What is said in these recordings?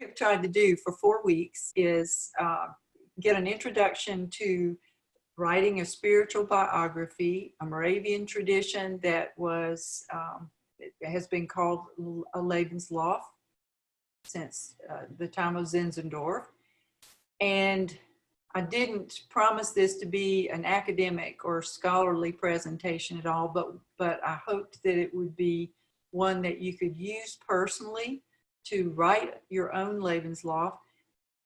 I've tried to do for 4 weeks is get an introduction to writing a spiritual biography, a Moravian tradition that was, it has been called a lebenslauf since the time of Zinzendorf. And I didn't promise this to be an academic or scholarly presentation at all, but I hoped that it would be one that you could use personally to write your own lebenslauf.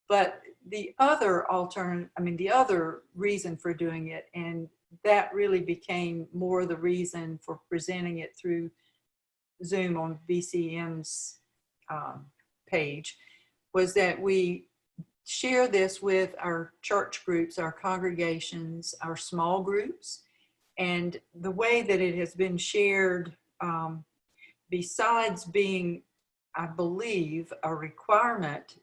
But the other the other reason for doing it, and that really became more the reason for presenting it through Zoom on BCM's page, was that we share this with our church groups, our congregations, our small groups. And the way that it has been shared, besides being, I believe, a requirement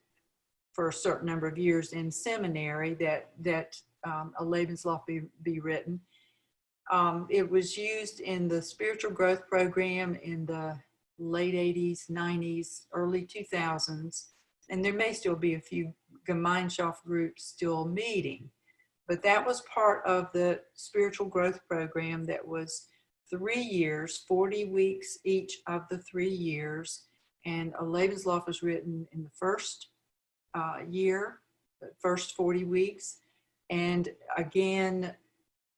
for a certain number of years in seminary that a lebenslauf be written, it was used in the spiritual growth program in the late 80s, 90s, early 2000s, and there may still be a few Gemeinschaft groups still meeting, but that was part of the spiritual growth program that was 3 years, 40 weeks each of the 3 years, and a lebenslauf was written in the first year, the first 40 weeks, and again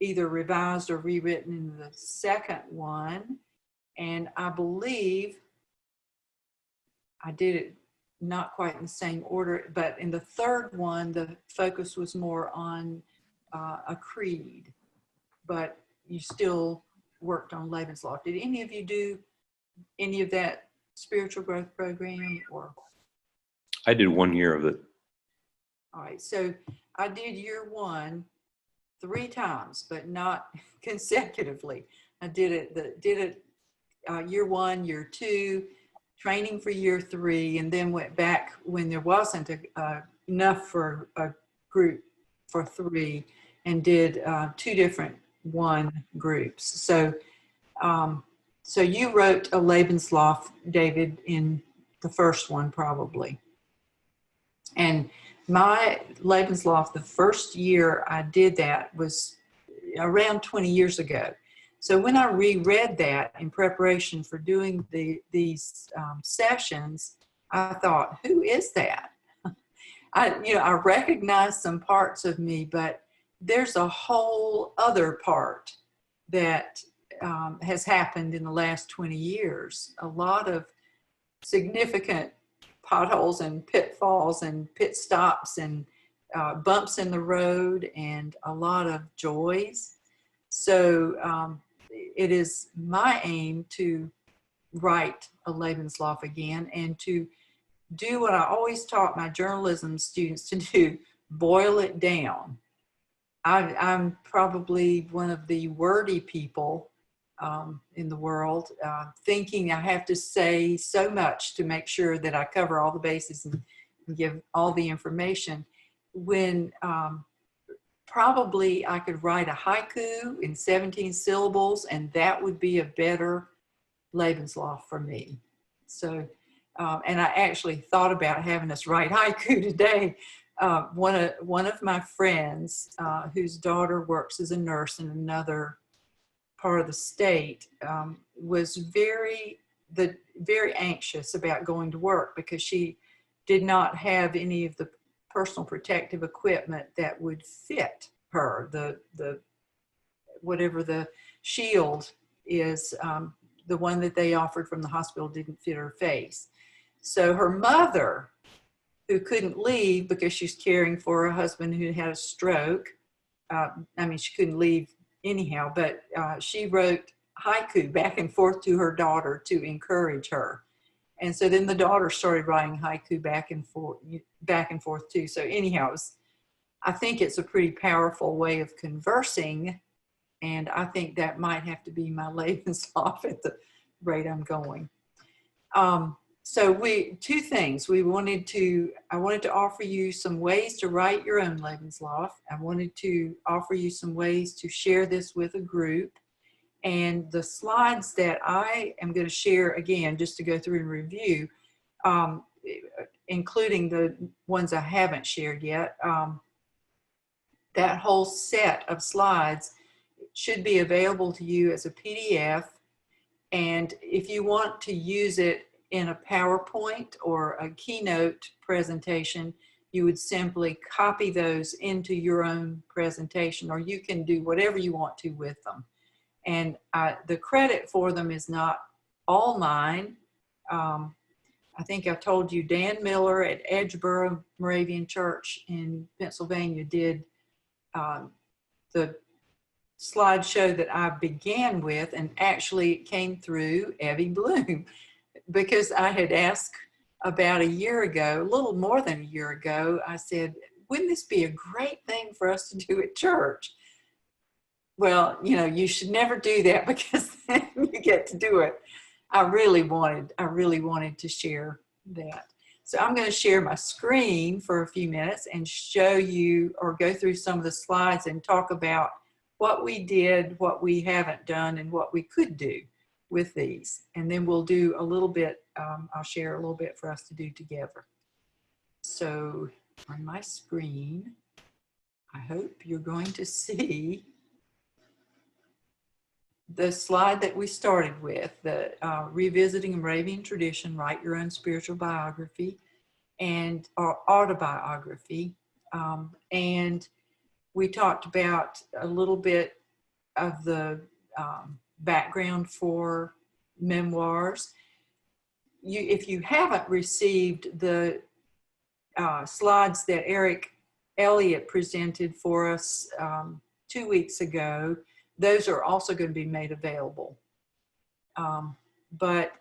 either revised or rewritten in the second one. And I believe I did it not quite in the same order, but in the third one, the focus was more on a creed, but you still worked on lebenslauf. Did any of you do any of that spiritual growth program? Or I did 1 year of it. all right, so I did year 1 3 times, but not consecutively. I did it year 1, year 2, training for year 3, and then went back when there wasn't enough for a group for 3, and did 2 different 1 groups. So, so you wrote a lebenslauf, David, in the first one probably. And my lebenslauf, the first year I did that was around 20 years ago. So when I reread that in preparation for doing these sessions, I thought, who is that? I recognized some parts of me, but there's a whole other part that has happened in the last 20 years. A lot of significant potholes and pitfalls and pit stops and bumps in the road, and a lot of joys. So it is my aim to write a lebenslauf again and to do what I always taught my journalism students to do: boil it down. I'm probably one of the wordy people in the world, thinking I have to say so much to make sure that I cover all the bases and give all the information, when probably I could write a haiku in 17 syllables, and that would be a better lebenslauf for me. So, and I actually thought about having us write haiku today. One of my friends, whose daughter works as a nurse in another part of the state, was very anxious about going to work because she did not have any of the personal protective equipment that would fit her. The whatever the shield is, the one that they offered from the hospital didn't fit her face. So her mother, who couldn't leave because she's caring for a husband who had a stroke, she couldn't leave anyhow, but she wrote haiku back and forth to her daughter to encourage her. And so then the daughter started writing haiku back and forth too. So anyhow, I think it's a pretty powerful way of conversing, and I think that might have to be my lebenslauf at the rate I'm going. So two things. I wanted to offer you some ways to write your own lebenslauf. I wanted to offer you some ways to share this with a group. And the slides that I am going to share, again, just to go through and review, including the ones I haven't shared yet. That whole set of slides should be available to you as a PDF. And if you want to use it in a PowerPoint or a keynote presentation, you would simply copy those into your own presentation, or you can do whatever you want to with them. And the credit for them is not all mine. I think I told you Dan Miller at Edgeboro Moravian Church in Pennsylvania did the slideshow that I began with, and actually it came through Evie Bloom because I had asked about a year ago, a little more than a year ago, I said, wouldn't this be a great thing for us to do at church? Well, you know, you should never do that because then you get to do it. I really wanted to share that. So I'm going to share my screen for a few minutes and show you or go through some of the slides and talk about what we did, what we haven't done, and what we could do with these. And then we'll do a little bit, I'll share a little bit for us to do together. So on my screen, I hope you're going to see the slide that we started with, the Revisiting a Moravian Tradition, Write Your Own Spiritual Biography, and Autobiography. And we talked about a little bit of the background for memoirs. If you haven't received the slides that Eric Elliott presented for us 2 weeks ago, those are also going to be made available. But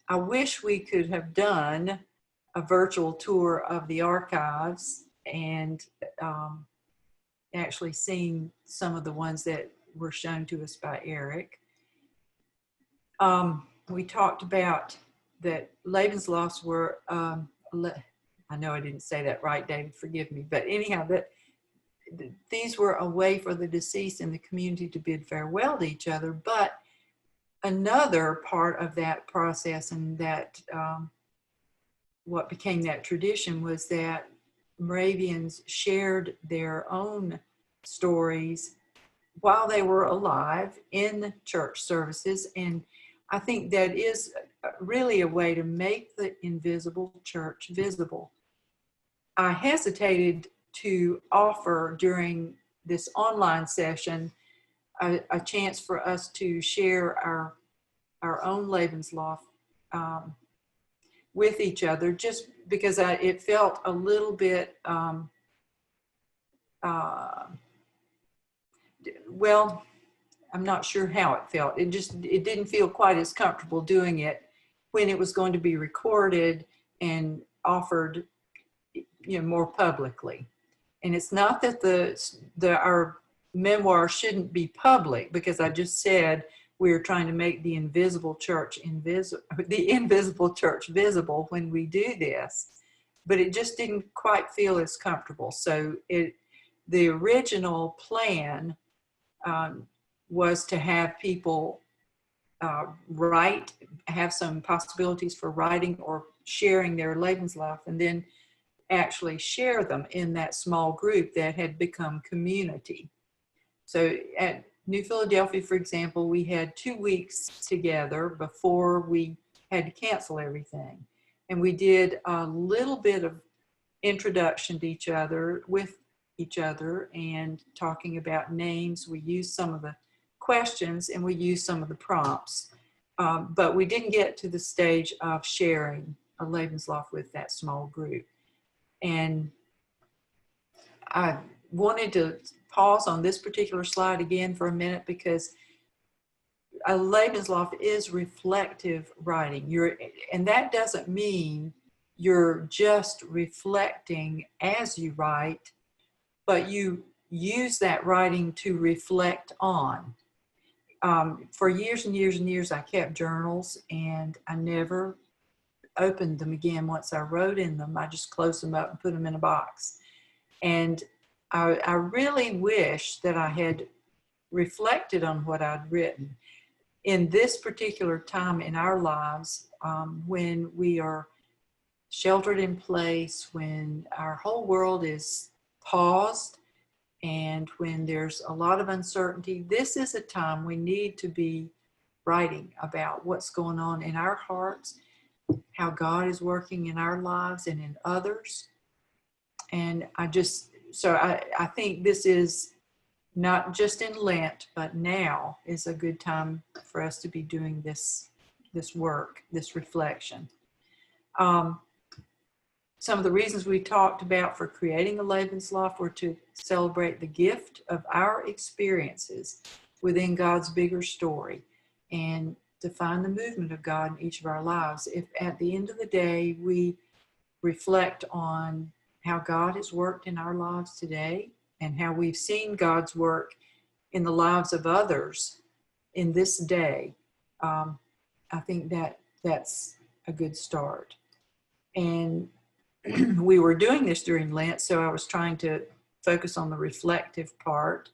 I wish we could have done a virtual tour of the archives and actually seen some of the ones that were shown to us by Eric. We talked about that lebenslaufs were, I know I didn't say that right, David, forgive me, but anyhow, that these were a way for the deceased in the community to bid farewell to each other. But another part of that process, and that what became that tradition, was that Moravians shared their own stories while they were alive in church services. And I think that is really a way to make the invisible church visible. I hesitated to offer during this online session a chance for us to share our own lebenslauf with each other, just because it felt a little bit, well, I'm not sure how it felt. It didn't feel quite as comfortable doing it when it was going to be recorded and offered, you know, more publicly. And it's not that our memoir shouldn't be public, because I just said we're trying to make the invisible church visible when we do this, but it just didn't quite feel as comfortable. So the original plan was to have people have some possibilities for writing or sharing their lebenslauf, and then actually share them in that small group that had become community. So at New Philadelphia, for example, we had 2 weeks together before we had to cancel everything. And we did a little bit of introduction to each other, with each other, and talking about names. We used some of the questions and we used some of the prompts. But we didn't get to the stage of sharing a lebenslauf with that small group. And I wanted to pause on this particular slide again for a minute, because a lebenslauf is reflective writing. And that doesn't mean you're just reflecting as you write, but you use that writing to reflect on. For years and years and years, I kept journals, and I never opened them again once I wrote in them. I just closed them up and put them in a box. And I really wish that I had reflected on what I'd written. In this particular time in our lives, when we are sheltered in place, when our whole world is paused, and when there's a lot of uncertainty. This is a time we need to be writing about what's going on in our hearts, how God is working in our lives and in others. And I think this is not just in Lent, but now is a good time for us to be doing this work, this reflection. Some of the reasons we talked about for creating a lebenslauf were to celebrate the gift of our experiences within God's bigger story, and to find the movement of God in each of our lives. If at the end of the day we reflect on how God has worked in our lives today and how we've seen God's work in the lives of others in this day, I think that's a good start. And we were doing this during Lent, so I was trying to focus on the reflective part.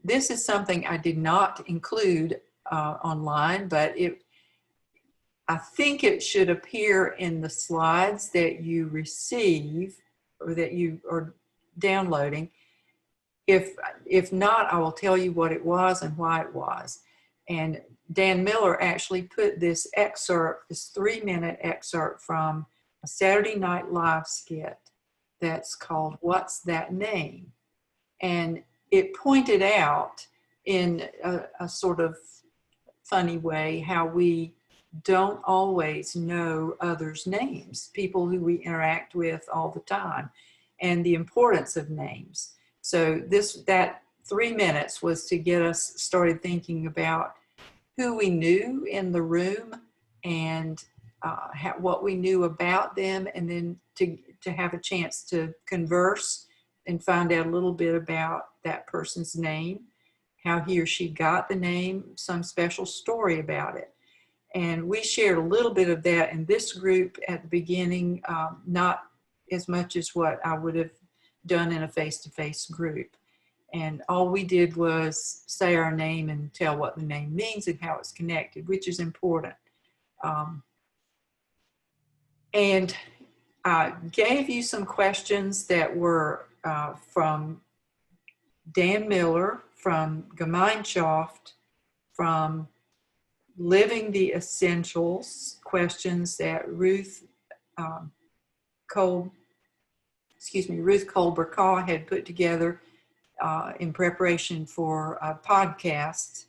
This is something I did not include online, but I think it should appear in the slides that you receive or that you are downloading. If not, I will tell you what it was and why it was. And Dan Miller actually put this excerpt, this 3-minute excerpt from a Saturday Night Live skit that's called "What's That Name?" And it pointed out in a sort of funny way how we don't always know others' names, people who we interact with all the time, and the importance of names. So that 3 minutes was to get us started thinking about who we knew in the room and what we knew about them, and then to have a chance to converse and find out a little bit about that person's name, how he or she got the name, some special story about it. And we shared a little bit of that in this group at the beginning, not as much as what I would have done in a face-to-face group. And all we did was say our name and tell what the name means and how it's connected, which is important. And I gave you some questions that were from Dan Miller, from Gemeinschaft, from Living the Essentials, questions that Ruth Kolber-Kaw had put together in preparation for a podcast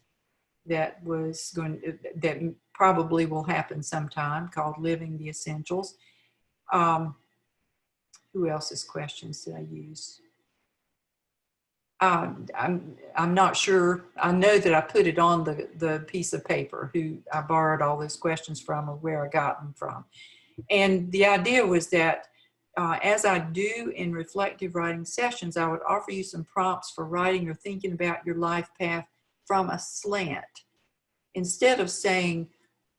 that probably will happen sometime, called Living the Essentials. Who else's questions did I use? I'm not sure. I know that I put it on the piece of paper who I borrowed all those questions from or where I got them from. And the idea was that as I do in reflective writing sessions, I would offer you some prompts for writing or thinking about your life path from a slant. Instead of saying,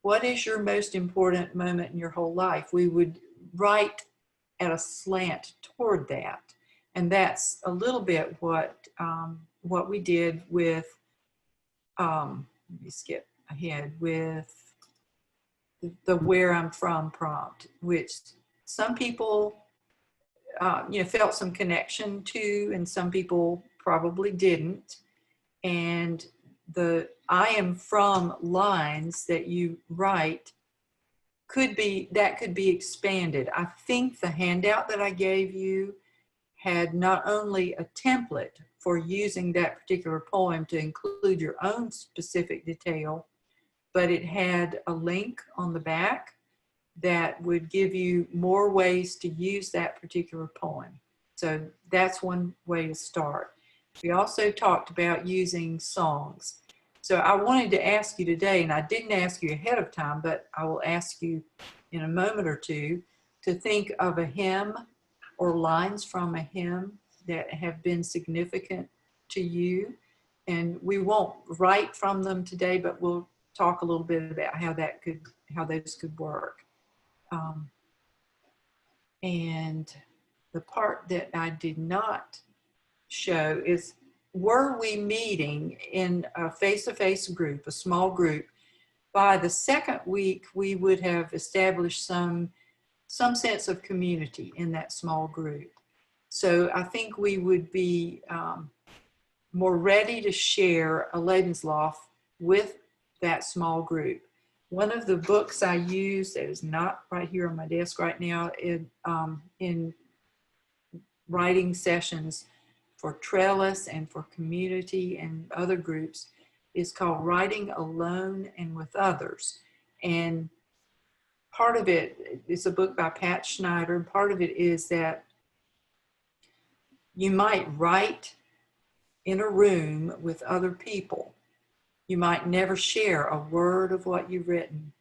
what is your most important moment in your whole life? We would write at a slant toward that. And that's a little bit what we did with, let me skip ahead, with the where I'm from prompt, which some people felt some connection to, and some people probably didn't. And the I am from lines that you write could be expanded. I think the handout that I gave you had not only a template for using that particular poem to include your own specific detail, but it had a link on the back that would give you more ways to use that particular poem. So that's one way to start. We also talked about using songs. So I wanted to ask you today, and I didn't ask you ahead of time, but I will ask you in a moment or two to think of a hymn or lines from a hymn that have been significant to you. And we won't write from them today, but we'll talk a little bit about how those could work. And the part that I did not show is, were we meeting in a face-to-face group, a small group, by the second week we would have established some some sense of community in that small group. So I think we would be more ready to share a lebenslauf with that small group. One of the books I use that is not right here on my desk right now in writing sessions for Trellis and for community and other groups is called Writing Alone and with Others. And part of it is a book by Pat Schneider, and part of it is that you might write in a room with other people. You might never share a word of what you've written,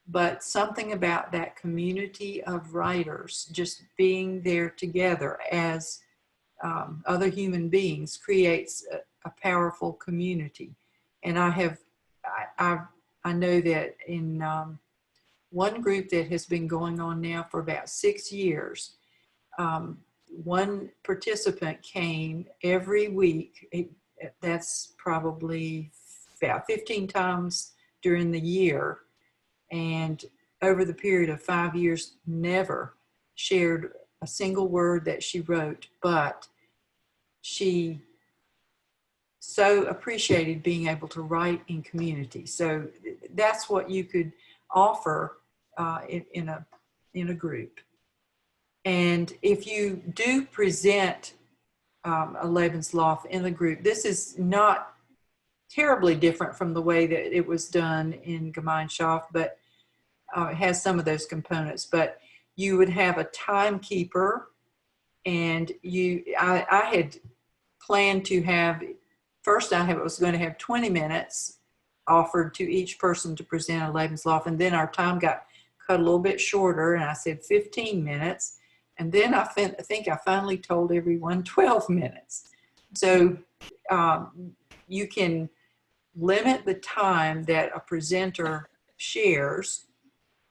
but something about that community of writers just being there together as other human beings creates a powerful community. And I know that in one group that has been going on now for about 6 years, one participant came every week. That's probably about 15 times during the year. And over the period of 5 years, never shared a single word that she wrote, but she so appreciated being able to write in community. So that's what you could offer in a group. And if you do present a lebenslauf in the group, this is not terribly different from the way that it was done in Gemeinschaft, but it has some of those components. But you would have a timekeeper, and I had planned to have, first I was going to have 20 minutes offered to each person to present a lebenslauf, and then our time got cut a little bit shorter, and I said 15 minutes. And then I think I finally told everyone 12 minutes. So you can limit the time that a presenter shares,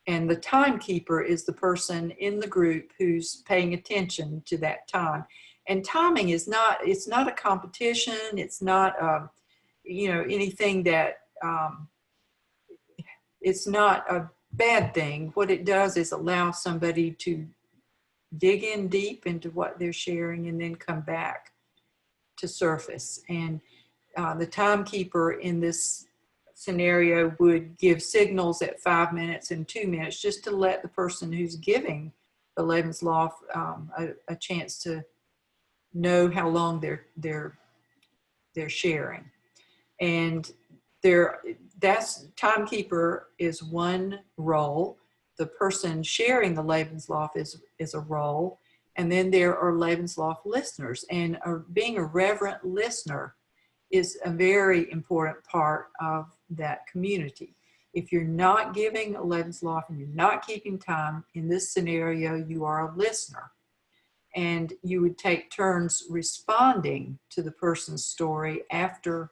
and the timekeeper is the person in the group who's paying attention to that time. And timing is not, it's not a competition. It's not, anything that, it's not a bad thing. What it does is allow somebody to dig in deep into what they're sharing and then come back to surface. And the timekeeper in this scenario would give signals at 5 minutes and 2 minutes just to let the person who's giving the lebenslauf a chance to know how long they're sharing. And that's timekeeper is one role. The person sharing the lebenslauf is a role. And then there are lebenslauf listeners. And being a reverent listener is a very important part of that community. If you're not giving a lebenslauf and you're not keeping time, in this scenario, you are a listener. And you would take turns responding to the person's story after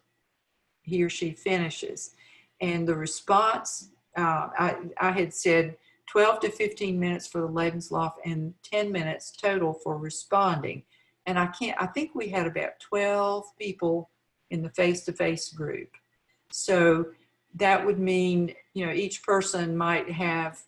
he or she finishes. And the response, I had said 12 to 15 minutes for the lebenslauf and 10 minutes total for responding. And I think we had about 12 people in the face-to-face group. So that would mean, each person might have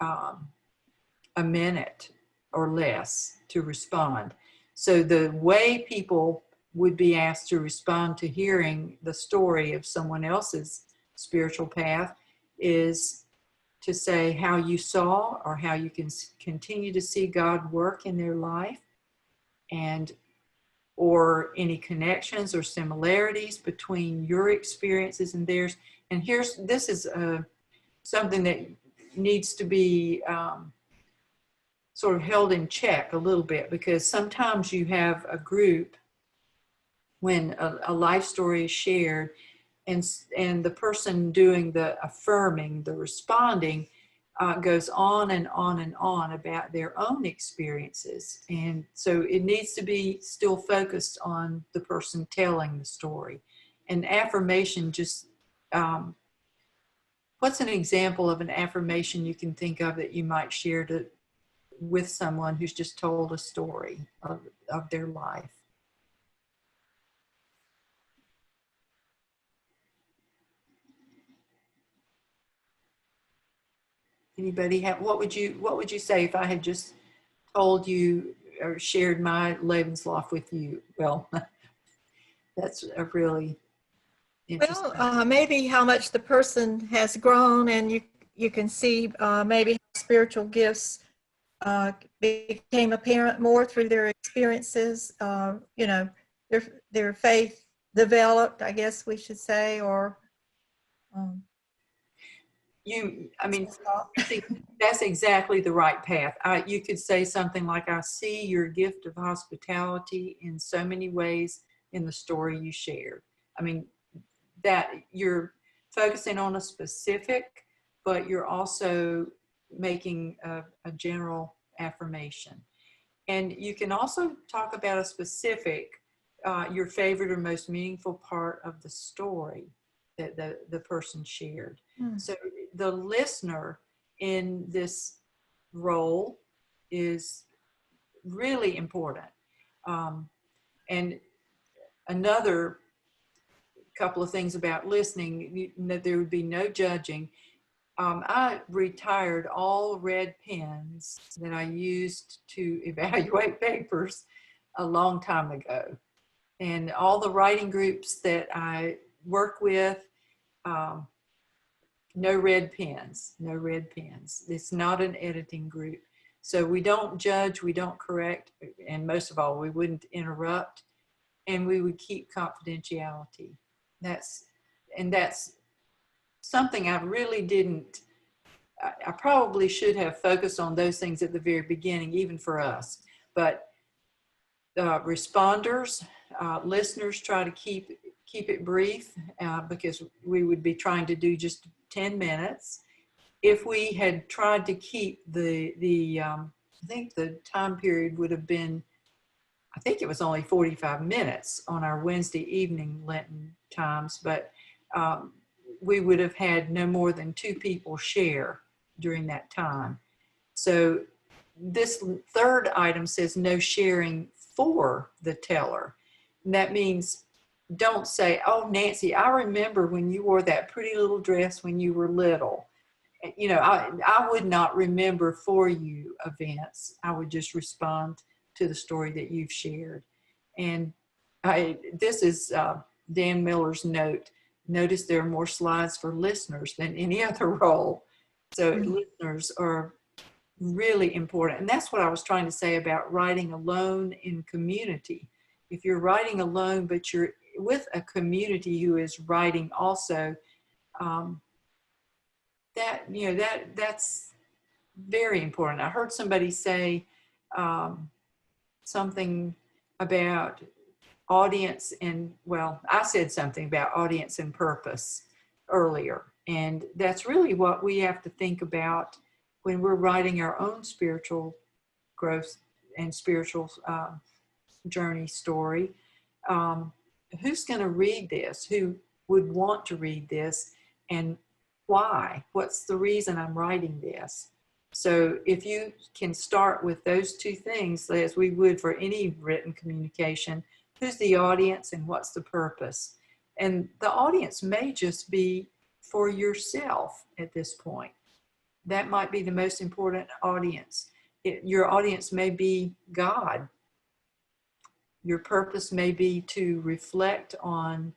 a minute or less to respond. So the way people would be asked to respond to hearing the story of someone else's spiritual path is to say how you saw or how you can continue to see God work in their life, and or any connections or similarities between your experiences and theirs. And this is something that needs to be sort of held in check a little bit, because sometimes you have a group when a life story is shared, and the person doing the affirming, the responding, goes on and on and on about their own experiences. And so it needs to be still focused on the person telling the story. And affirmation just, what's an example of an affirmation you can think of that you might share with someone who's just told a story of their life? Anybody have, what would you say if I had just told you or shared my lebenslauf with you? Well, that's a really interesting. Well, maybe how much the person has grown, and you can see maybe how spiritual gifts became apparent more through their experiences. You know, their faith developed, I guess we should say, or I mean, that's exactly the right path. You could say something like, I see your gift of hospitality in so many ways in the story you shared. I mean, that you're focusing on a specific, but you're also making a general affirmation. And you can also talk about a specific, your favorite or most meaningful part of the story that the person shared. So the listener in this role is really important. And another couple of things about listening, there would be no judging. I retired all red pens that I used to evaluate papers a long time ago. And all the writing groups that I work with, no red pens, no red pens. It's not an editing group. So we don't judge, we don't correct, and most of all, we wouldn't interrupt, and we would keep confidentiality. That's something I really didn't, I probably should have focused on those things at the very beginning, even for us. But responders, listeners try to keep it brief because we would be trying to do just 10 minutes. If we had tried to keep I think the time period would have been, I think it was only 45 minutes on our Wednesday evening Lenten times, but we would have had no more than 2 people share during that time. So this third item says no sharing for the teller. And that means don't say, oh, Nancy, I remember when you wore that pretty little dress when you were little. You know, I would not remember for you events. I would just respond to the story that you've shared. And this is Dan Miller's note. Notice there are more slides for listeners than any other role. So listeners are really important. And that's what I was trying to say about writing alone in community. If you're writing alone, but you're with a community who is writing also, that's very important. I heard somebody say something about audience and, well, I said something about audience and purpose earlier. And that's really what we have to think about when we're writing our own spiritual growth and spiritual journey story. Who's going to read this? Who would want to read this? And why? What's the reason I'm writing this? So if you can start with those 2 things, as we would for any written communication, who's the audience and what's the purpose? And the audience may just be for yourself at this point. That might be the most important audience. Your audience may be God. Your purpose may be to reflect on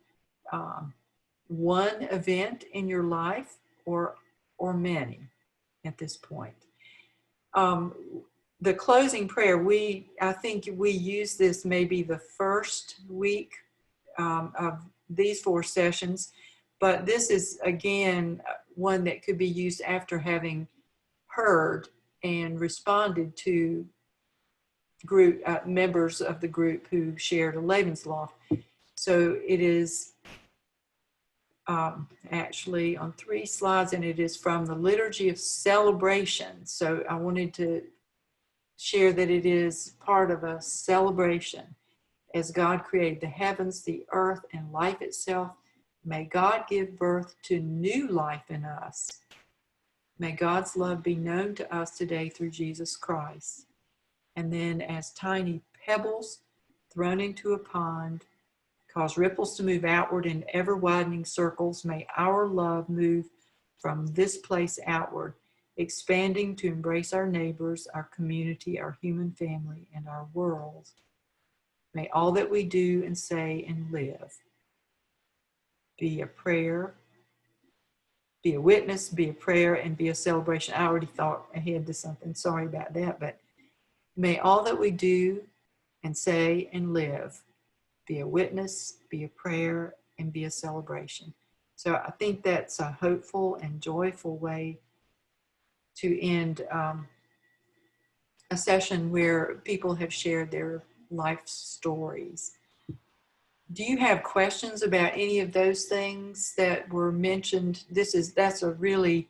one event in your life or many at this point. The closing prayer, I think we use this maybe the first week of these 4 sessions, but this is again one that could be used after having heard and responded to group members of the group who shared a lebenslauf. So it is actually on 3 slides, and it is from the Liturgy of Celebration. So I wanted to share that it is part of a celebration. As God created the heavens, the earth, and life itself, may God give birth to new life in us. May God's love be known to us today through Jesus Christ. And then as tiny pebbles thrown into a pond cause ripples to move outward in ever widening circles, may our love move from this place outward. expanding to embrace our neighbors, our community, our human family, and our world. May all that we do and say and live be a prayer, be a witness, be a prayer, and be a celebration. I already thought ahead to something. Sorry about that. But may all that we do and say and live be a witness, be a prayer, and be a celebration. So I think that's a hopeful and joyful way to end a session where people have shared their life stories. Do you have questions about any of those things that were mentioned? That's a really,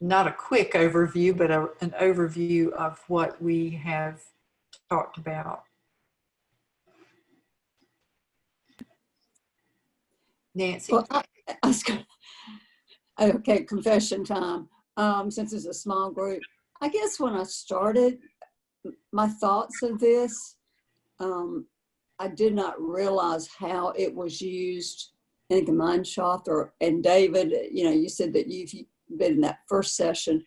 not a quick overview, but an overview of what we have talked about. Nancy? Well, I was gonna, okay, confession time. Since it's a small group, I guess when I started my thoughts of this, I did not realize how it was used in Gemeinschaft, and David, you said that you've been in that first session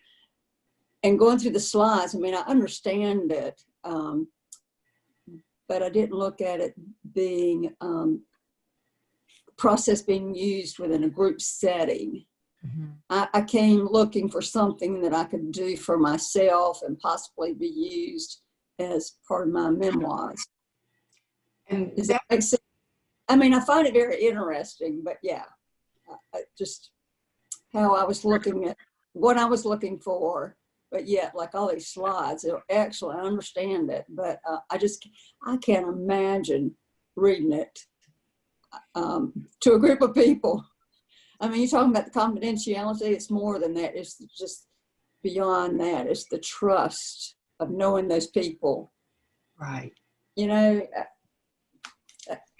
and going through the slides. I mean, I understand it, but I didn't look at it being process being used within a group setting. Mm-hmm. I came looking for something that I could do for myself and possibly be used as part of my memoirs. And Does that make sense? I mean, I find it very interesting, but yeah, just how I was looking at what I was looking for. But yet, like all these slides, actually, I understand it, but I can't imagine reading it to a group of people. I mean, you're talking about the confidentiality. It's more than that. It's just beyond that. It's the trust of knowing those people. right.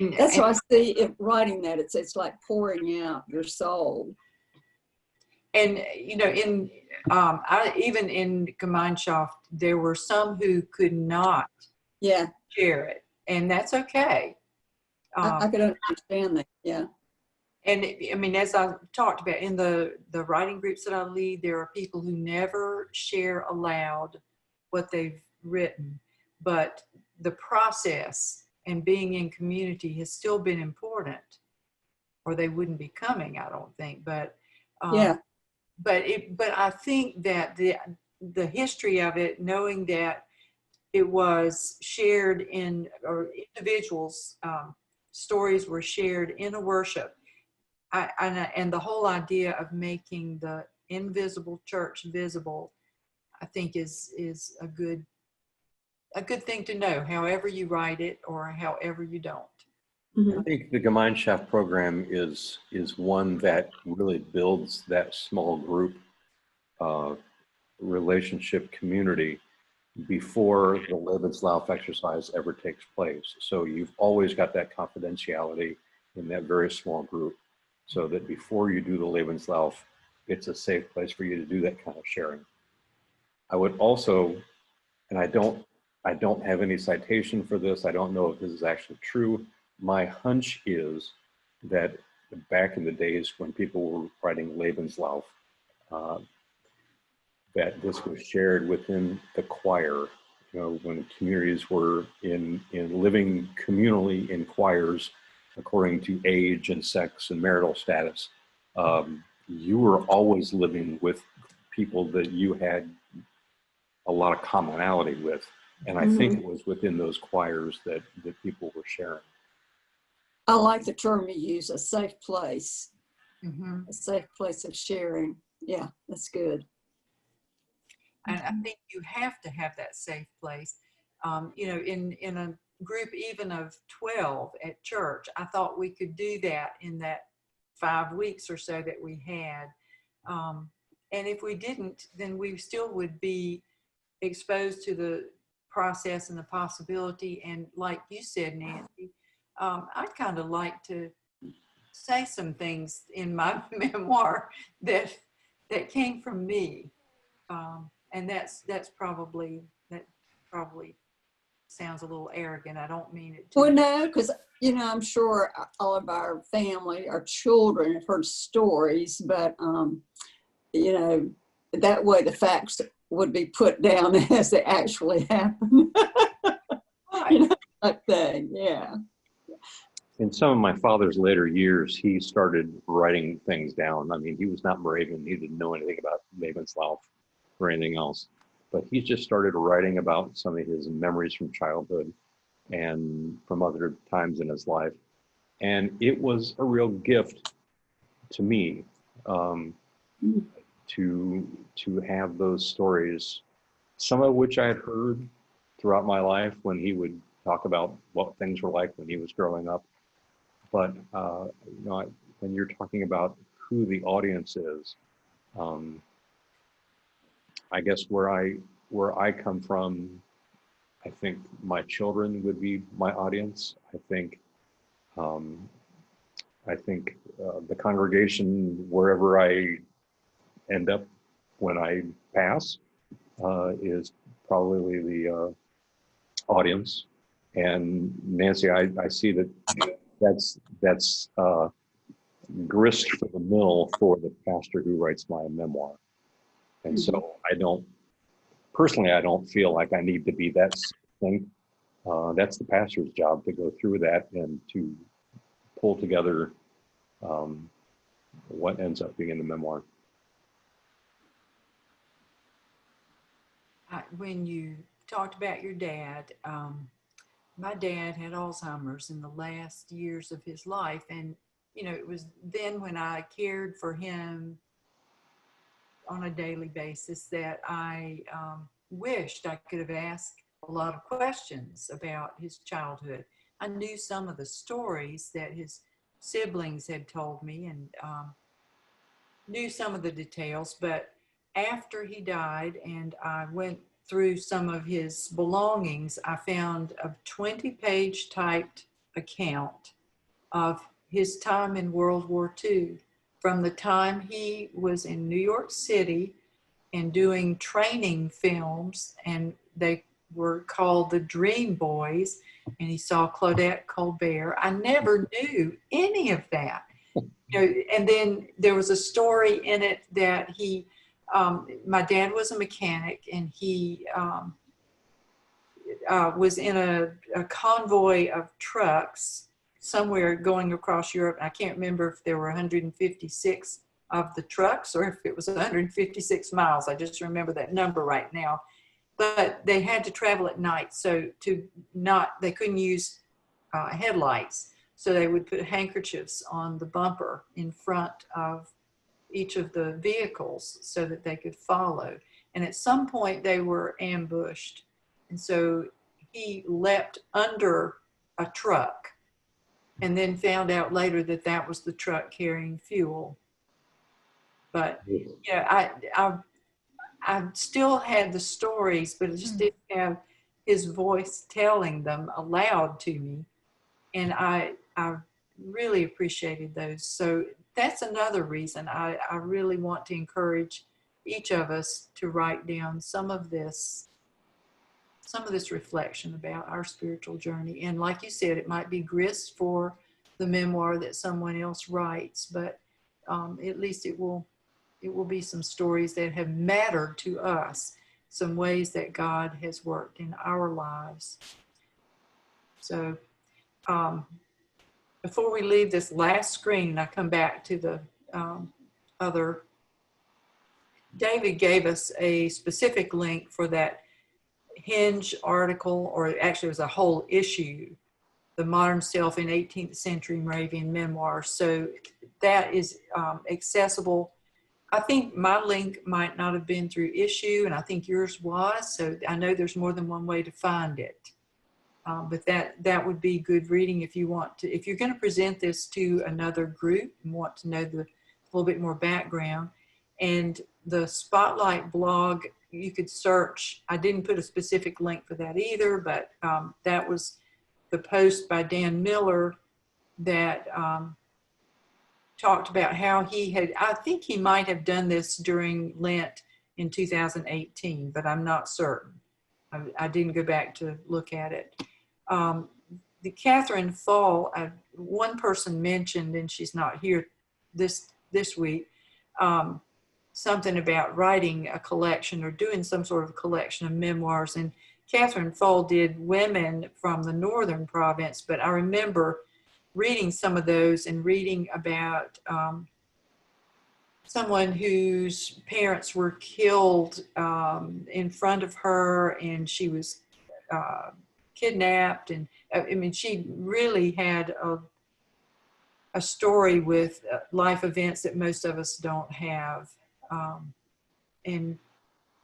That's why I see it writing that. It's like pouring out your soul. And even in Gemeinschaft, there were some who could not share it, and that's okay. I could understand that. Yeah. And I mean, as I talked about in the writing groups that I lead, there are people who never share aloud what they've written, but the process and being in community has still been important, or they wouldn't be coming, I don't think. But but I think that the history of it, knowing that it was shared or individuals' stories were shared in a worship, and the whole idea of making the invisible church visible, I think is a good thing to know, however you write it or however you don't. Mm-hmm. I think the Gemeinschaft program is one that really builds that small group relationship community before the lebenslauf exercise ever takes place. So you've always got that confidentiality in that very small group, so that before you do the lebenslauf, it's a safe place for you to do that kind of sharing. I would also, and I don't have any citation for this, I don't know if this is actually true. My hunch is that back in the days when people were writing lebenslauf, that this was shared within the choir, when communities were in living communally in choirs according to age and sex and marital status. You were always living with people that you had a lot of commonality with. And I think it was within those choirs that people were sharing. I like the term you use, a safe place. Mm-hmm. A safe place of sharing. Yeah, that's good. And I think you have to have that safe place. In a group even of 12 at church, I thought we could do that in that 5 weeks or so that we had. And if we didn't, then we still would be exposed to the process and the possibility. And like you said, Nancy, I'd kind of like to say some things in my memoir that came from me. And that probably sounds a little arrogant. I don't mean it to. Well, no, because, I'm sure all of our family, our children have heard stories, but, that way the facts would be put down as they actually happen. You know, like that, yeah. In some of my father's later years, he started writing things down. I mean, he was not Moravian. He didn't know anything about lebenslauf or anything else. But he just started writing about some of his memories from childhood and from other times in his life. And it was a real gift to me to have those stories, some of which I had heard throughout my life when he would talk about what things were like when he was growing up. But you know, when you're talking about who the audience is, I guess where I come from, I think my children would be my audience. I think the congregation, wherever I end up when I pass, is probably the audience. And Nancy, I see that's grist for the mill for the pastor who writes my memoir. And so I don't feel like I need to be that succinct. That's the pastor's job to go through that and to pull together what ends up being in the memoir. When you talked about your dad, my dad had Alzheimer's in the last years of his life. And, you know, it was then when I cared for him on a daily basis that I wished I could have asked a lot of questions about his childhood. I knew some of the stories that his siblings had told me and knew some of the details, but after he died and I went through some of his belongings, I found a 20-page typed account of his time in World War II, from the time he was in New York City and doing training films, and they were called the Dream Boys, and he saw Claudette Colbert. I never knew any of that. You know, and then there was a story in it that he, my dad was a mechanic, and he was in a convoy of trucks somewhere going across Europe. I can't remember if there were 156 of the trucks or if it was 156 miles. I just remember that number right now. But they had to travel at night, so they couldn't use headlights. So they would put handkerchiefs on the bumper in front of each of the vehicles so that they could follow. And at some point they were ambushed. And so he leapt under a truck and then found out later that that was the truck carrying fuel. But yeah, I still had the stories, but I just didn't have his voice telling them aloud to me. And I really appreciated those. So that's another reason I really want to encourage each of us to write down some of this reflection about our spiritual journey. And like you said, it might be grist for the memoir that someone else writes, but at least it will be some stories that have mattered to us, some ways that God has worked in our lives. So before we leave this last screen, I come back to the other. David gave us a specific link for that Hinge article, or actually it was a whole issue, The Modern Self in 18th Century Moravian Memoir. So that is accessible. I think my link might not have been through issue, and I think yours was. So I know there's more than one way to find it. But that would be good reading if you want to, if you're going to present this to another group and want to know a little bit more background. And the Spotlight blog, you could search. I didn't put a specific link for that either, but that was the post by Dan Miller that talked about how he had, I think he might have done this during Lent in 2018, but I'm not certain. I didn't go back to look at it. The Catherine Fall, one person mentioned, and she's not here this week, something about writing a collection or doing some sort of collection of memoirs. And Catherine Foll did Women from the Northern Province, but I remember reading some of those and reading about someone whose parents were killed in front of her, and she was kidnapped. And I mean, she really had a story with life events that most of us don't have, and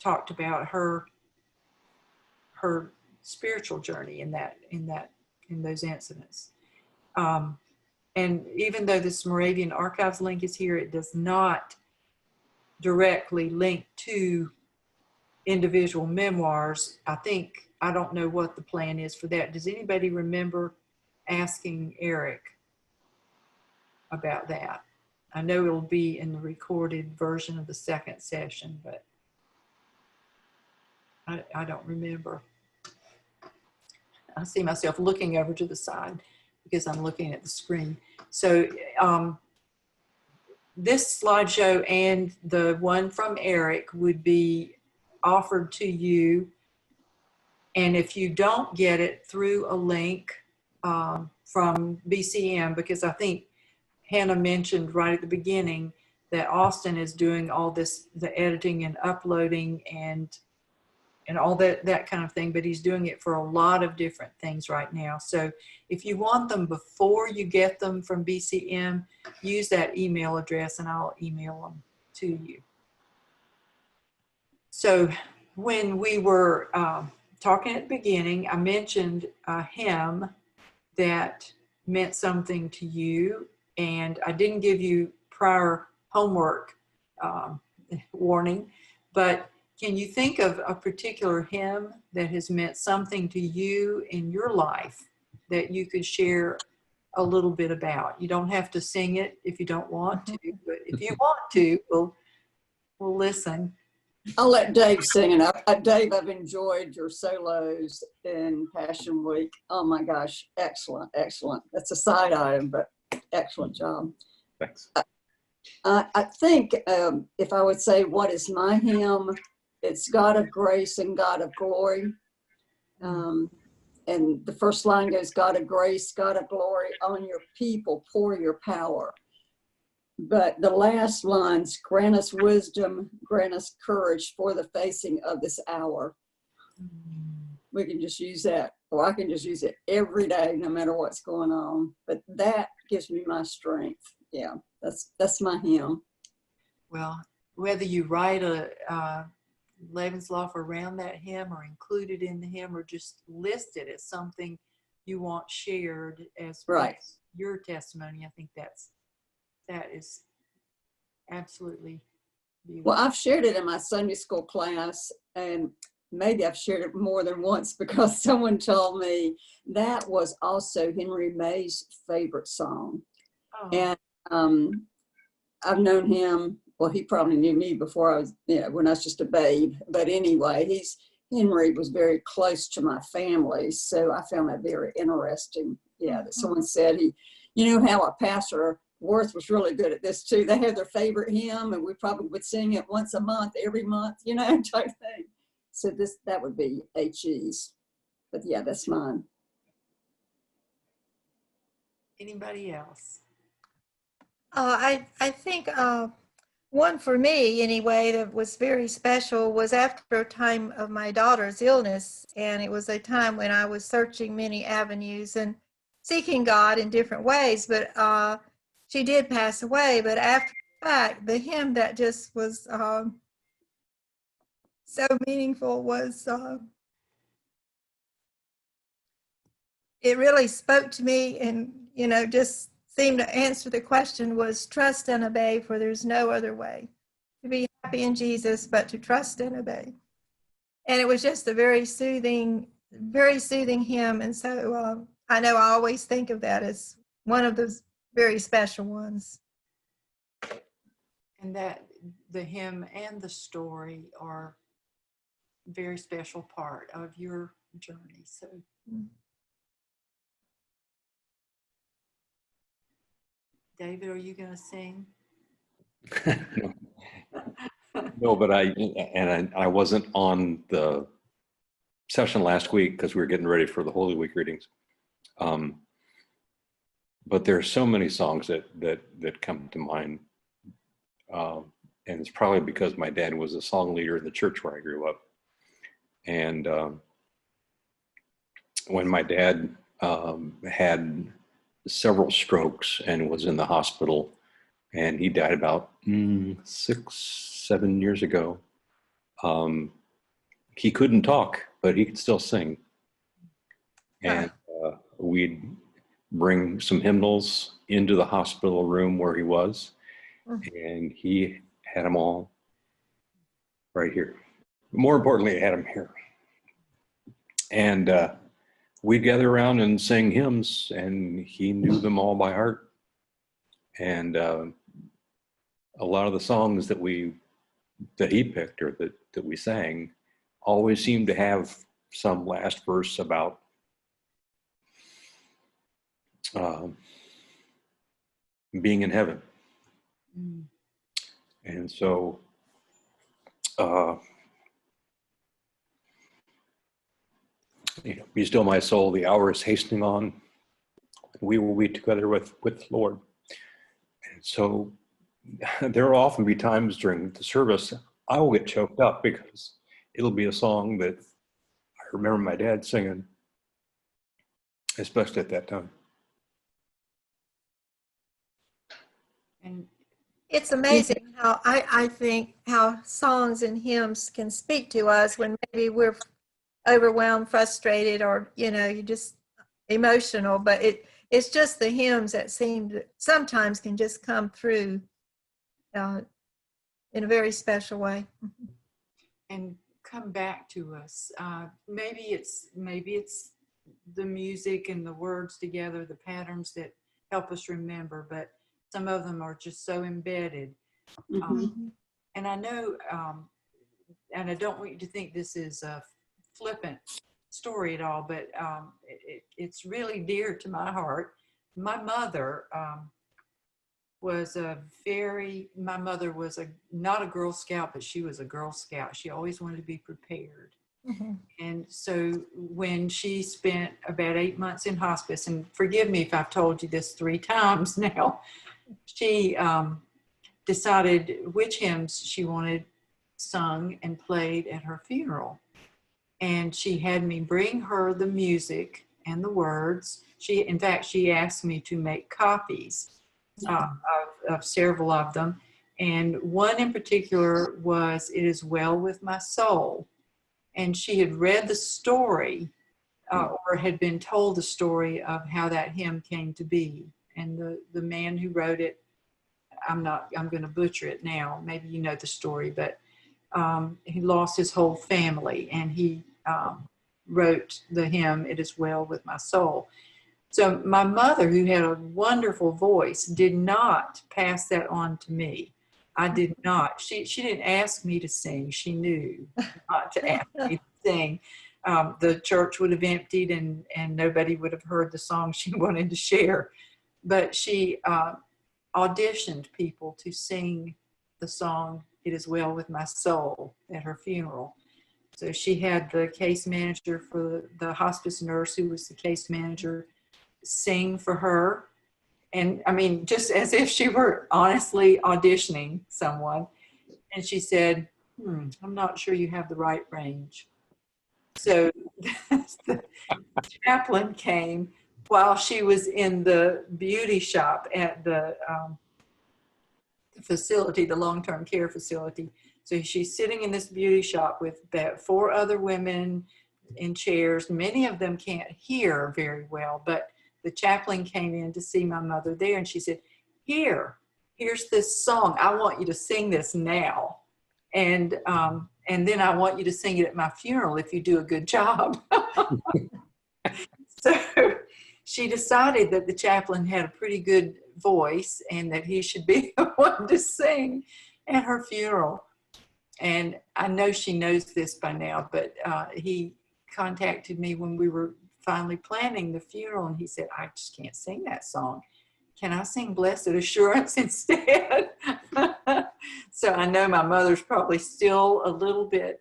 talked about her spiritual journey in those incidents. And even though this Moravian Archives link is here, it does not directly link to individual memoirs. I don't know what the plan is for that. Does anybody remember asking Eric about that? I know it'll be in the recorded version of the second session, but I don't remember. I see myself looking over to the side because I'm looking at the screen. So this slideshow and the one from Eric would be offered to you. And if you don't get it through a link from BCM, because I think Hannah mentioned right at the beginning that Austin is doing all this, the editing and uploading and all that kind of thing, but he's doing it for a lot of different things right now. So if you want them before you get them from BCM, use that email address and I'll email them to you. So when we were talking at the beginning, I mentioned a hymn that meant something to you, and I didn't give you prior homework warning, but can you think of a particular hymn that has meant something to you in your life that you could share a little bit about? You don't have to sing it if you don't want to, but if you want to, we'll listen. I'll let Dave sing it. Dave, I've enjoyed your solos in Passion Week. Oh my gosh, excellent, excellent. That's a side item, but excellent job. Thanks. I think if I would say what is my hymn, it's God of grace and God of glory. And the first line goes, God of grace, God of glory, on your people pour your power. But the last lines, grant us wisdom, grant us courage for the facing of this hour. We can just use that, or I can just use it every day, no matter what's going on. But that gives me my strength. Yeah, that's my hymn. Well, whether you write a lebenslauf around that hymn or include it in the hymn or just list it as something you want shared as right. Your testimony, I think that is absolutely beautiful. Well, I've shared it in my Sunday school class, and maybe I've shared it more than once because someone told me that was also Henry May's favorite song. Oh. And I've known him, well, he probably knew me before I was, when I was just a babe. But anyway, Henry was very close to my family, so I found that very interesting. Yeah, that someone said how a pastor, Worth was really good at this too. They had their favorite hymn, and we probably would sing it once a month, every month, type thing. So that would be HE's. But yeah, that's mine. Anybody else? I think one for me anyway that was very special was after a time of my daughter's illness, and it was a time when I was searching many avenues and seeking God in different ways, but she did pass away. But after the fact, the hymn that just was so meaningful was, it really spoke to me and, just seemed to answer the question, was trust and obey, for there's no other way to be happy in Jesus but to trust and obey. And it was just a very soothing hymn. And so I know I always think of that as one of those very special ones. And that the hymn and the story are a very special part of your journey. So. David, are you going to sing? No, but I wasn't on the session last week because we were getting ready for the Holy Week readings. But there are so many songs that come to mind. And it's probably because my dad was a song leader in the church where I grew up. And when my dad had several strokes and was in the hospital, and he died about 6-7 years ago, he couldn't talk, but he could still sing. And we'd bring some hymnals into the hospital room where he was, and he had them all right here. More importantly, I had them here. And we'd gather around and sing hymns, and he knew them all by heart. And a lot of the songs that he picked or that we sang always seemed to have some last verse about being in heaven. And so be still my soul, the hour is hastening on. We will be together with the Lord. And so there will often be times during the service I will get choked up because it'll be a song that I remember my dad singing, especially at that time. And It's amazing how I think how songs and hymns can speak to us when maybe we're overwhelmed, frustrated, or you're just emotional. But it's just the hymns that seem to sometimes can just come through in a very special way. and come back to us. Maybe it's the music and the words together, the patterns that help us remember, but some of them are just so embedded. And I know, and I don't want you to think this is a flippant story at all, but it's really dear to my heart. My mother was not a Girl Scout, but she was a Girl Scout. She always wanted to be prepared. And so when she spent about 8 months in hospice, and forgive me if I've told you this 3 times now, she decided which hymns she wanted sung and played at her funeral. And she had me bring her the music and the words. In fact, she asked me to make copies of several of them. And one in particular was "It Is Well With My Soul." And she had read the story or had been told the story of how that hymn came to be. And the man who wrote it, I'm going to butcher it now. Maybe you know the story, but he lost his whole family, and he wrote the hymn, "It Is Well With My Soul." So my mother, who had a wonderful voice, did not pass that on to me. I did not. She didn't ask me to sing. She knew not to ask me to sing. The church would have emptied and nobody would have heard the song she wanted to share. But she auditioned people to sing the song, "It Is Well With My Soul," at her funeral. So she had the case manager for the hospice nurse, who was the case manager, sing for her. And I mean, just as if she were honestly auditioning someone. And she said, "I'm not sure you have the right range." So the chaplain came while she was in the beauty shop at the facility, the long-term care facility. So she's sitting in this beauty shop with about 4 other women in chairs. Many of them can't hear very well, but the chaplain came in to see my mother there, and she said, here's this song. I want you to sing this now. And then I want you to sing it at my funeral if you do a good job. So she decided that the chaplain had a pretty good voice and that he should be the one to sing at her funeral. And I know she knows this by now, but he contacted me when we were finally planning the funeral, and he said, "I just can't sing that song. Can I sing Blessed Assurance instead?" So I know my mother's probably still a little bit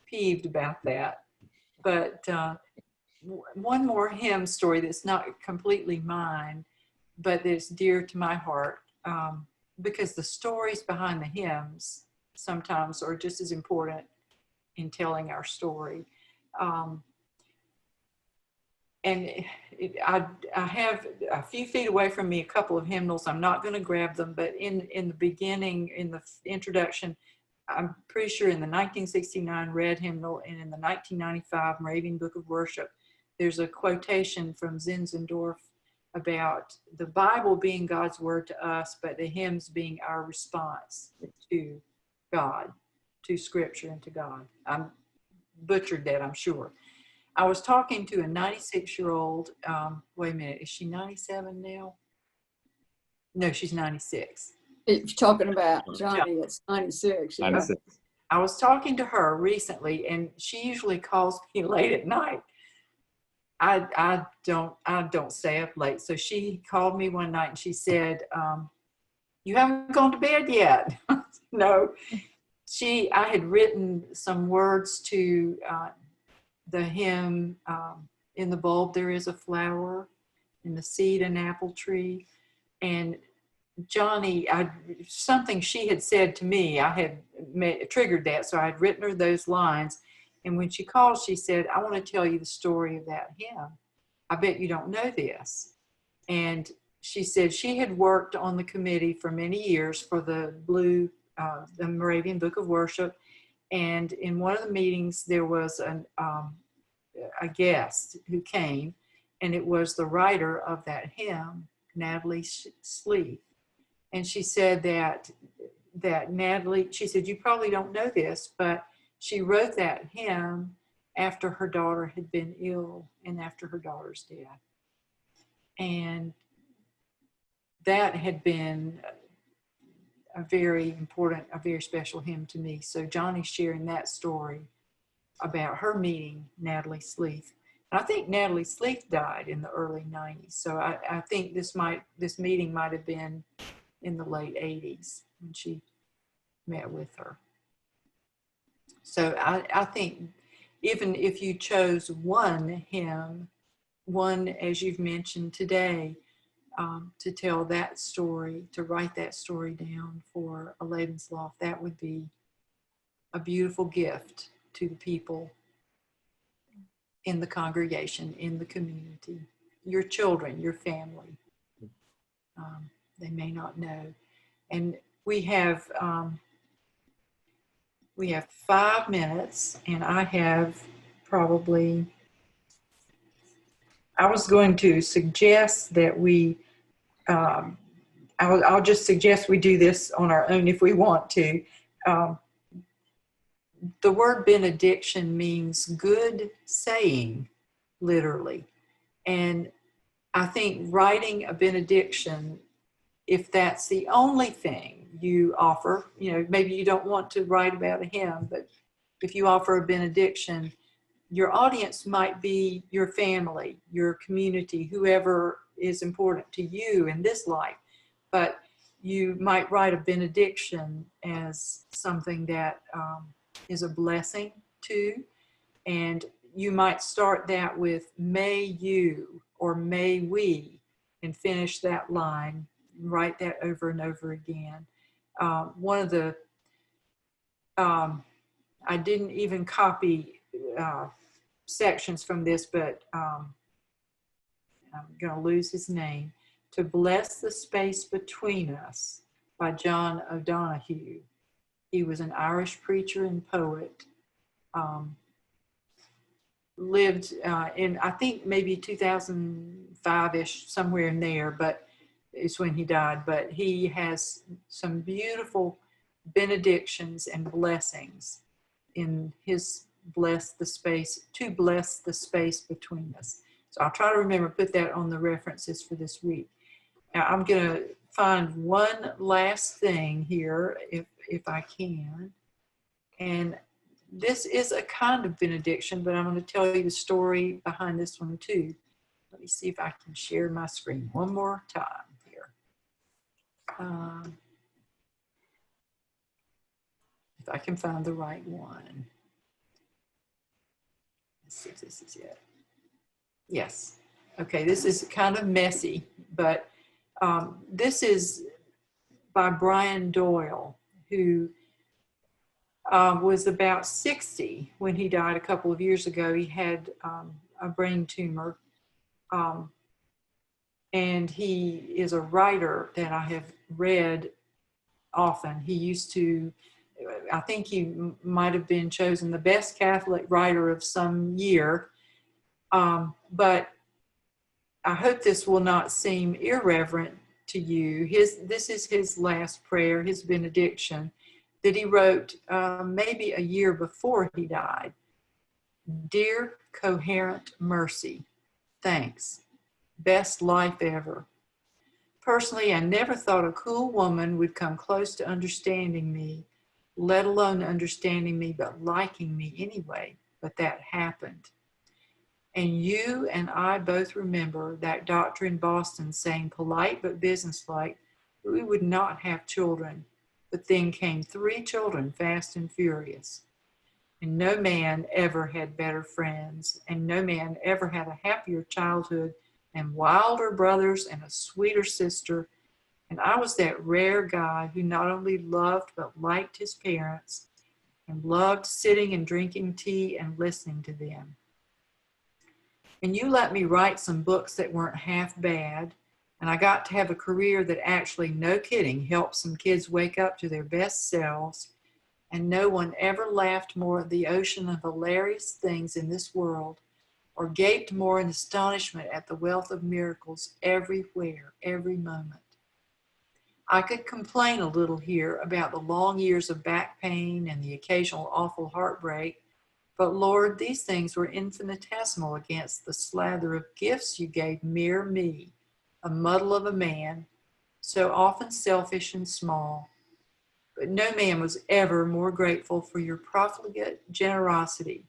peeved about that. But one more hymn story that's not completely mine, but that's dear to my heart, because the stories behind the hymns sometimes are just as important in telling our story. I have a few feet away from me a couple of hymnals. I'm not going to grab them, but in the beginning, in the introduction, I'm pretty sure in the 1969 Red Hymnal and in the 1995 Moravian Book of Worship, there's a quotation from Zinzendorf about the Bible being God's word to us, but the hymns being our response to God, to Scripture and to God. I butchered that, I'm sure. I was talking to a 96-year-old, wait a minute, is she 97 now? No, she's 96. If you're talking about Johnny, it's 96. Yeah. 96. I was talking to her recently, and she usually calls me late at night. I don't stay up late. So she called me one night and she said, you haven't gone to bed yet? No. I had written some words to the hymn, in the bulb there is a flower, in the seed an apple tree. And Johnny, something she had said to me, I had triggered that, so I had written her those lines. And when she called, she said, I want to tell you the story of that hymn. I bet you don't know this. And she said she had worked on the committee for many years for the the Moravian Book of Worship. And in one of the meetings, there was a guest who came, and it was the writer of that hymn, Natalie Sleeth. And she said that Natalie, she said, you probably don't know this, but she wrote that hymn after her daughter had been ill and after her daughter's death. And that had been a very important, a very special hymn to me. So Johnny's sharing that story about her meeting Natalie Sleeth. And I think Natalie Sleeth died in the early 90s. So I think this meeting might have been in the late 80s when she met with her. So I think even if you chose one hymn, one, as you've mentioned today, to tell that story, to write that story down for a lebenslauf, that would be a beautiful gift to the people in the congregation, in the community, your children, your family. They may not know. And we have 5 minutes, and I have probably, I was going to suggest that we, I'll just suggest we do this on our own if we want to. The word benediction means good saying, literally. And I think writing a benediction, if that's the only thing you offer, maybe you don't want to write about a hymn, but if you offer a benediction, your audience might be your family, your community, whoever is important to you in this life. But you might write a benediction as something that is a blessing to, and you might start that with may you or may we, and finish that line, write that over and over again. One of the, I didn't even copy sections from this, but I'm going to lose his name. To Bless the Space Between Us by John O'Donoghue. He was an Irish preacher and poet. Lived in, I think, maybe 2005-ish, somewhere in there, but it's when he died. But he has some beautiful benedictions and blessings in his bless the space between us. So I'll try to remember, put that on the references for this week. Now I'm going to find one last thing here, if I can. And this is a kind of benediction, but I'm going to tell you the story behind this one too. Let me see if I can share my screen one more time here. If I can find the right one. Let's see if this is it. Yes. Okay, this is kind of messy, but this is by Brian Doyle, who was about 60 when he died a couple of years ago. He had a brain tumor, and he is a writer that I have read often. He used to, I think he might have been chosen the best Catholic writer of some year, but I hope this will not seem irreverent to you. This is his last prayer, his benediction, that he wrote maybe a year before he died. Dear coherent mercy, thanks. Best life ever. Personally, I never thought a cool woman would come close to understanding me, let alone understanding me, but liking me anyway. But that happened. And you and I both remember that doctor in Boston saying, polite but businesslike, that we would not have children. But then came 3 children, fast and furious. And no man ever had better friends, and no man ever had a happier childhood and wilder brothers and a sweeter sister. And I was that rare guy who not only loved but liked his parents and loved sitting and drinking tea and listening to them. And you let me write some books that weren't half bad, and I got to have a career that actually, no kidding, helped some kids wake up to their best selves. And no one ever laughed more at the ocean of hilarious things in this world, or gaped more in astonishment at the wealth of miracles everywhere, every moment. I could complain a little here about the long years of back pain and the occasional awful heartbreak, but Lord, these things were infinitesimal against the slather of gifts you gave mere me, a muddle of a man, so often selfish and small. But no man was ever more grateful for your profligate generosity.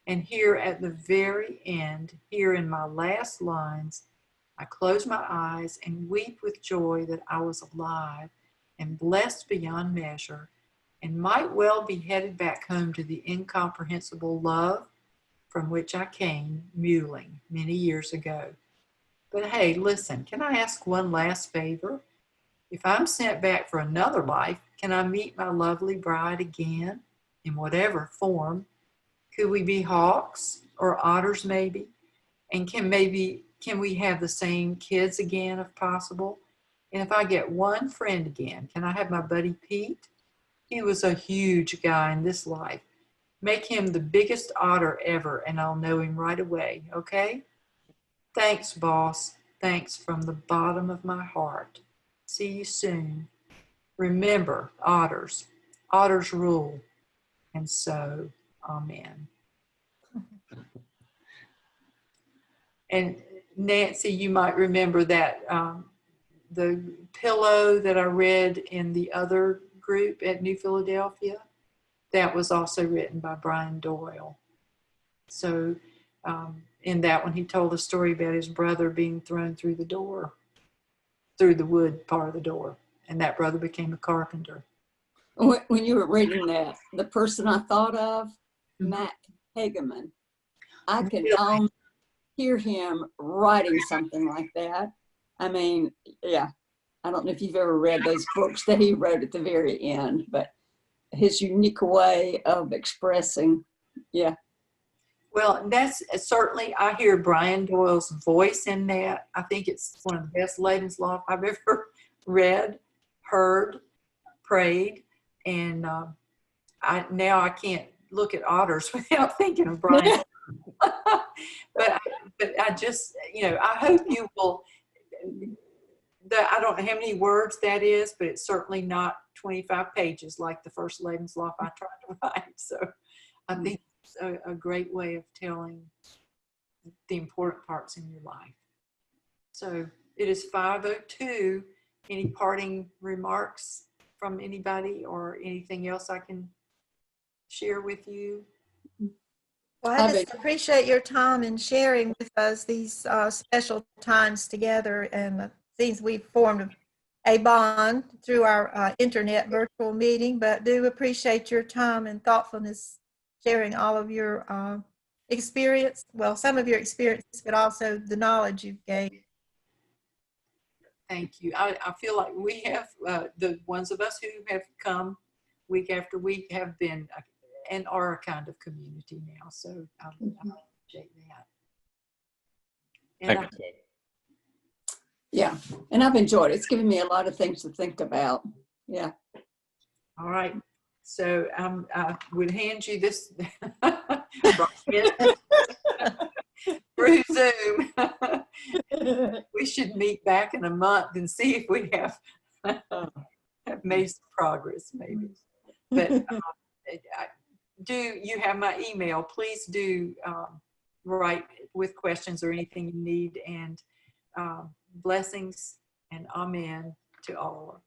And here at the very end, here in my last lines, I close my eyes and weep with joy that I was alive and blessed beyond measure, and might well be headed back home to the incomprehensible love from which I came muling many years ago. But hey, listen, can I ask one last favor? If I'm sent back for another life, can I meet my lovely bride again in whatever form? Could we be hawks or otters maybe? And can we have the same kids again if possible? And if I get one friend again, can I have my buddy Pete? He was a huge guy in this life. Make him the biggest otter ever and I'll know him right away, okay? Thanks, boss. Thanks from the bottom of my heart. See you soon. Remember, otters. Otters rule. And so, amen. And Nancy, you might remember that the pillow that I read in the other group at New Philadelphia, that was also written by Brian Doyle. So in that one, he told a story about his brother being thrown through the door, through the wood part of the door, and that brother became a carpenter. When you were reading that, the person I thought of, Matt Hageman, I can almost hear him writing something like that. I mean, yeah, I don't know if you've ever read those books that he wrote at the very end, but his unique way of expressing, yeah. Well, that's certainly, I hear Brian Doyle's voice in that. I think it's one of the best lebenslauf I've ever read, heard, prayed, and now I can't look at otters without thinking of Brian. but I just, I hope you will. I don't know how many words that is, but it's certainly not 25 pages like the first lebenslauf I tried to write. So I think it's a great way of telling the important parts in your life. So it is 5:02. Any parting remarks from anybody or anything else I can share with you? Well, I just appreciate your time and sharing with us these special times together, and it seems we've formed a bond through our internet virtual meeting, but do appreciate your time and thoughtfulness sharing all of your experience, well, some of your experiences, but also the knowledge you've gained. Thank you. I feel like we have, the ones of us who have come week after week have been and are a kind of community now. So I appreciate that. And Thanks, Kay. Yeah, and I've enjoyed it. It's given me a lot of things to think about. Yeah. all right. So I would hand you this through Zoom. We should meet back in a month and see if we have made some progress, maybe. But you have my email? Please do write with questions or anything you need. And blessings and amen to all.